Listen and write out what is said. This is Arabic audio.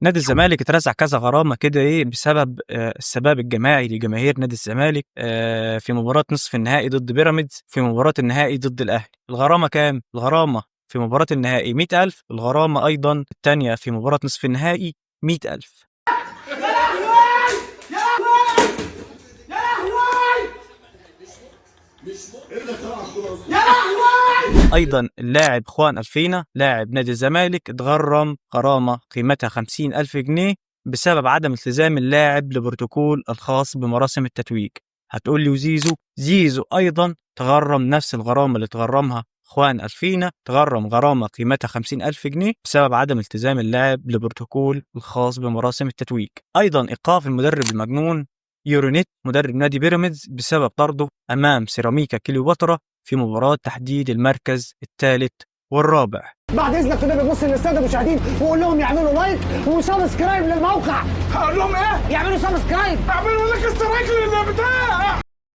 نادي الزمالك اترزع كذا غرامة كده بسبب السباب الجماعي لجماهير نادي الزمالك في مباراة نصف النهائي ضد بيراميدز، في مباراة النهائي ضد الأهلي. الغرامة كام؟ الغرامة في مباراة النهائي 100,000، الغرامة أيضا الثانية في مباراة نصف النهائي 100,000. أيضا اللاعب خوان ألفينا لاعب نادي الزمالك اتغرم غرامة قيمتها 50,000 جنيه بسبب عدم التزام اللاعب لبروتوكول الخاص بمراسم التتويج. هتقول لي وزيزو أيضا تغرم نفس الغرامة اللي تغرمها خوان ألفينا، تغرم غرامة قيمتها 50,000 جنيه بسبب عدم التزام اللاعب لبروتوكول الخاص بمراسم التتويج. أيضا إيقاف المدرب المجنون يورونيت مدرب نادي بيراميدز بسبب طرده أمام سيراميكا كليوباترا في مباراة تحديد المركز الثالث والرابع. بعد اذنك كده بنبص للساده المشاهدين وقول لهم يعملوا لايك وسبسكرايب للموقع. هقول لهم ايه؟ يعملوا سبسكرايب، اعملوا لك اشتراك للبتاع.